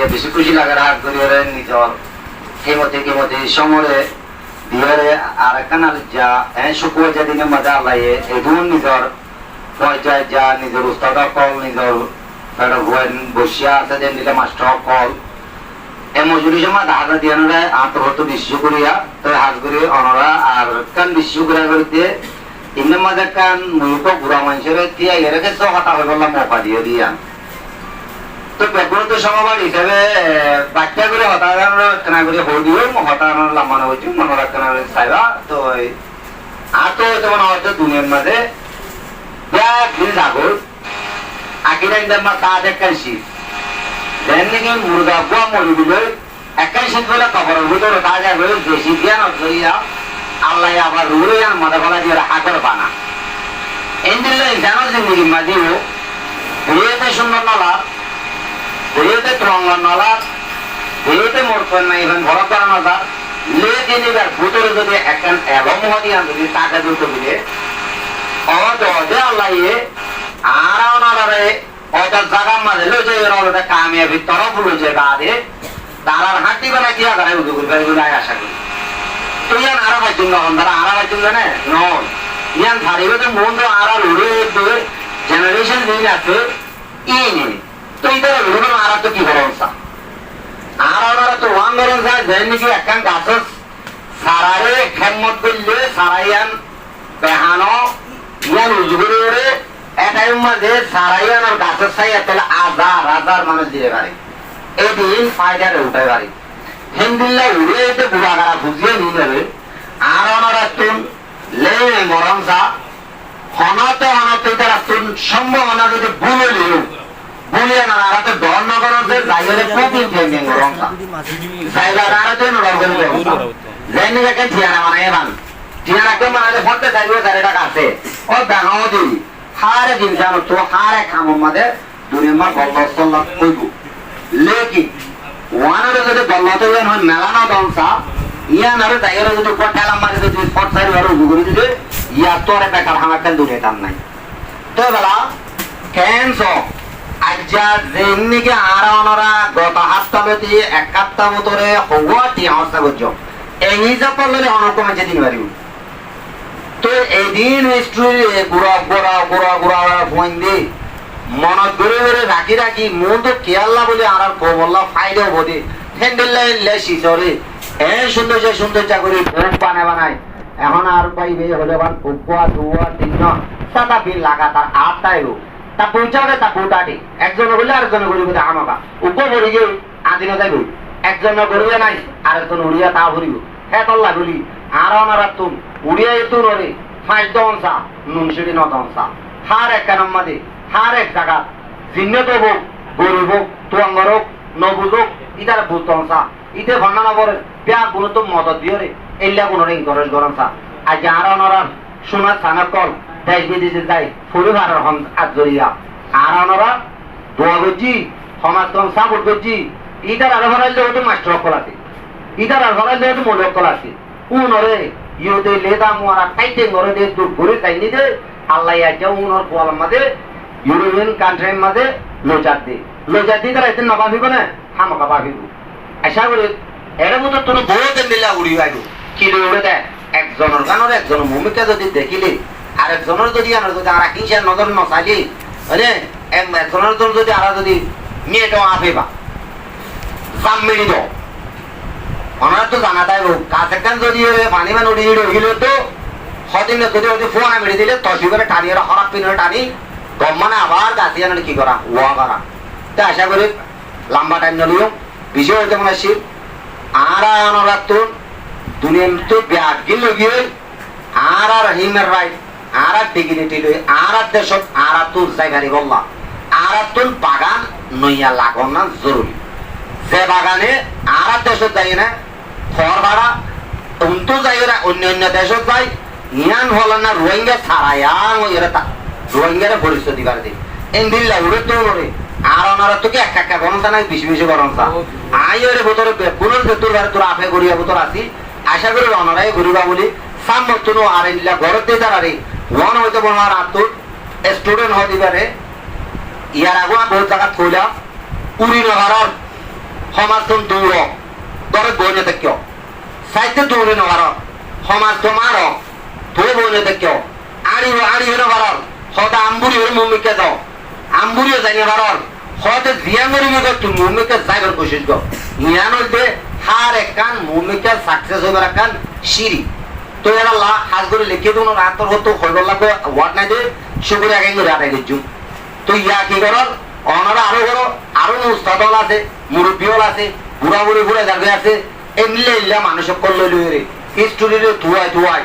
দিয়ে বেশি খুশি লাগে হাত ধরে নিজর কেমতে সমরে দিয়ে আর একখান যা শুকুর যেদিনের মাঝে আল্লাহ এগুলো নিজর পর্যায়ে যা নিজের উস্তাদ কল নিজর বসিয়া আছে যে নিলে মাস্টার কল এই মজুরি সময় হাজার দিয়ে আত্মহত বিশ্ব করিয়া তো হাজ করি অনরা আর কান বিশ্ব করিয়া করে দিয়ে ইমনের মাঝে কান মূলত বুড়া মানুষের দিয়ে এর কাছে হতা হয়ে বললাম মফা দিয়ে দিয়া তো ব্যাপার তো সমাবার হিসাবে বাচ্চা করে হতানা করে হো দিও হতানো লামানো হয়েছে মনে রাখানো চাইবা তো আর তো তোমার হয়তো দুনিয়ার মাঝে আগর আকিরা ইন্দার তা দেখান শীত দেন নাকি মুরগা বুয়া মরি দিল একাই শীত বলে কবরের ভিতরে তা যাবে দেশি জ্ঞান অর্থইয়া আল্লাহ আবার রুড়ে যান মাথা ফলা দিয়ে হাতের বানা এন্দিল্লা ইনসানের জিন্দগি মাঝিও ধুয়েতে সুন্দর নলা ধুয়েতে রঙর নলা ধুয়েতে মরতেন না ইভেন ভরত করানো তার লে দিনিবার ভিতরে যদি একখান এবং দিয়ে যদি টাকা দুটো দিলে অদে আল্লাহ আর ওনারে ওটা জায়গার মাঝে লইছে ওটা কামিয়াবি তরফ লইছে বাদে তারার হাঁটি বেলা কি আগারে উদু করবে আশা করি তো ইয়ান আরো পাইছেন নন তারা আরো পাইছেন জানে নন ইয়ান ধারিবে তো মন তো আরো লড়ে জেনারেশন দিন আছে ই নেই তো ইতারা লড়ে আর তো কি ভরসা আর ওনারা তো ওয়ান ভরসা যেন নাকি একখান গাছ সারারে খেমত করলে সারাইয়ান বেহানো ইয়ান উজগুরে এটাই মাঝে সারাইয়ান আর গাছের ছাইয়া তাহলে হাজার মানুষ দিয়ে পারে এদিন ফায়দারে উঠাই পারে হিন্দিল্লা উড়ে এতে বুড়াগারা বুঝিয়ে নিয়ে যাবে আর ওনারা তুন লে মরম চা হনতে তারা তুন সম্ভাবনা যদি বলিয়ে না আর তো দল নগর জায়গায় প্রবীণ ভেঙে মরম চা জায়গা আর তো নরম করে যাই নাকি ঠিয়ানা মানে এবার ঠিয়ানাকে মানে ফটে চাইবে 4 টাকা আছে ও ডাঙাও দিবি হারে দিন জানো তো হারে খামো মাঝে দুনিয়ার মা গল্লা কইব লেকিন ওয়ানারে যদি গল্লা তো হয় মেলানো দংসা ইয়ান আরে জায়গায় যদি পটালা মারে যদি ফট সাইড আর উগুরি দিলে ইয়া তোরে বেকার হামাকান দুনিয়া দাম নাই তো বলা ক্যান্সো আজ্জা যেনিকে আর ওনারা গত হাপ্তাহে দিয়ে এক সপ্তাহ ধরে হওয়াটি অবস্থা করছো এই হিসাব করলে অনেক কমেছে দিন পারিব তো এদিন গুড়া ফোন দি মনত ঘুরে রাখি মন তো কেয়াল্লা বলে আর কমল্লা ফাইলেও বলি হ্যান্ডেল শিশরে সুন্দর চাকরি ভোগ বানায় এখন আর পাইবে হলে উপা দুয়া 3 বিল লাগাতার 8টাই হোক তা পৌঁছাবে তা কোটাটি একজন বললে আরেকজন গরিব আমাকা উপ ভরি গিয়ে আদিন যাইব একজন গরিবে নাই আরেকজন উড়িয়া তা ভরিব হ্যাঁ তল্লা বলি আর ওনারা তুন উড়িয়া এতু নরে 5 দংসা নুনসুরি 9 দংসা হার এক কানাম্মাদে হার এক জায়গা জিন্নত হোক গরিব হোক তুয়াঙ্গর হোক নবুজ হোক ইতার ভূত দংসা ইতে ভন্ডানা করে ব্যাগ গুলো তো মদত দিয়ে রে এল্লা কোনো ইনকরেজ গরম চা আজ আর ওনারা সোনার থানার কল দেশ বিদেশে যাই ফুলে ভাড়ার হন আজরিয়া আর ওনারা দোয়া করছি সমাজ কম সাপোর্ট করছি ইটার আরো ভরাইলে হয়তো মাস্টার কল আছে ইটার আর ভরাইলে হয়তো মূলক কল আছে উনরে ইউতে লেদা মোয়ারা টাইটে ঘরে দিয়ে দূর ঘুরে যাইনি দে আল্লাহ আজ উনর কোয়ালার মাঝে ইউরোপিয়ান কান্ট্রির মাঝে লোজার দিয়ে তারা এতে নবা ভিব না হামকা ভাবিব আশা করি এর মতো তোর বহুত মিলা উড়ি আইব কি উড়ে দেয় একজনের গানের একজনের ভূমিকা যদি দেখিলে আরেকজনের যদি আর কিংসার নজর নচাইলি হলে একজনের যদি আর যদি মেয়েটা আফেবা জাম মেরি দাও ওনার তো জানা তাই কাছে কান যদি পানি মান উড়ি উড়িল তো সদিন যদি ফোন মেরে দিলে তসি করে টানি হরাপ পিনে টানি গম মানে আবার গাছি জানে কি করা ওয়া করা তো আশা করি লম্বা টাইম নলিও বিষয় হইতে মনে শিব আর ওনারা তো দুনিয়ার তো ব্যাগ গিল গিয়ে আর হিউম্যান রাইট আর ডিগনিটি লই আর দেশত আর তোর জায়গারি বললা আর তোর বাগান নইয়া লাগন না জরুরি যে বাগানে আর দেশত যাই না খড় ভাড়া উন্তু যাই না অন্য দেশত যাই ইয়ান হল না রোহিঙ্গা ছাড়াইয়া রোহিঙ্গারে পরিচয় দিবার দিই এন্দিল্লা উড়ে তো উড়ে আর ওনারা তোকে একা গরমটা নাই বেশি গরমটা আই ওরে ভেতরে কোন ভেতর তোর আপে গড়িয়া ভেতর আসি আশা করি ওনারাই ঘুরিবা বলি সামর্থন আর এগুলা ঘরের দিয়ে দাঁড়ারে ওয়ান হইতে বলার আর তোর স্টুডেন্ট হয়ে দিবারে ইয়ার আগুয়া বহুত জায়গা থইলা উড়ি নগর সমাজ তুমি দৌড় ধরে বইনে দেখিও সাইতে দৌড়ে নবার সমাজ তোমার তো বইনে দেখিও আড়ি হয়ে নবার হয়তো আম্বুরি হয়ে মম্মিকে যাও আম্বুরিও যাই নবার হয়তো জিয়াঙ্গরি মুখে তুমি মম্মিকে যাইবার কোশিশ কর ইয়ান হইতে হার একখান মম্মিকে সাকসেস হইবার একখান সিঁড়ি তো এরা হাজ করে লিখে দিন রাতর হতো হয়ে গেল ওয়ার্ড নাই দে সেগুলো এক করে আটাই দিচ্ছু তো ইয়া কি করর অনারা আরো করো আরো উস্তাদল আছে মুরব্বীল আছে বুড়া বুড়ি বুড়া যাবে আছে এমলে ইল্লা মানুষক করলে লইরে হিস্টোরিরে ধুয়াই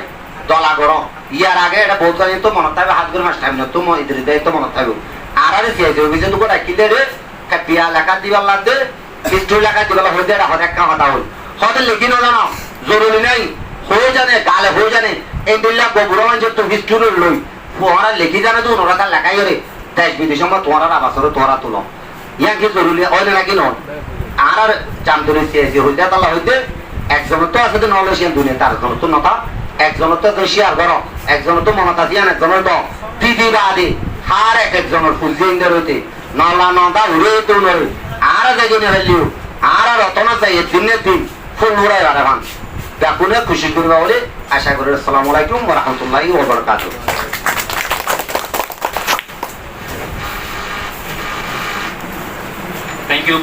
দলা করো ইয়ার আগে এটা বহুত জানি তো মনে থাকবে হাত করে মাস টাইম না তো ইদের দেয় তো মনে থাকবে আর আরে সিয়াইছে অভিযোগ তো ডাকিলে রে পিয়া লেখা দিবার লাগবে হিস্টোরি লেখা দিবার হইতে এটা হতে একটা কথা হল হয়তো লিখি না জানো জরুরি নাই হয়ে জানে গালে হয়ে জানে এই দিল্লা বুড়া মানুষের তো হিস্টোরি লই ওরা লিখি জানে তো ওরা তার লেখাই করে দেশ বিদেশ আমরা তোরা আবাসরে তোরা তুলো ইয়া কি জরুরি হয় নাকি নয় আর জামতরি সিয়াইছে হইতে তালা হইতে একজনের তো আছে তো নলেশিয়ান দুনিয়া তার জনের তো নতা একজনের তো শেয়ার করো একজনের তো মমতা দিয়ান একজনের তো দিদি বাদি হার একজনের ফুলজি ইন্দার হইতে নলা নদা উড়ে তো নয় আর যাইজনে হইলিও আর রতনা চাই দিনের দিন ফুল উড়াই আর এখন দেখুনে খুশি করবা বলে আশা করি। আসসালামু আলাইকুম ওয়া রাহমাতুল্লাহি ওয়া বারাকাতুহু। Thank you.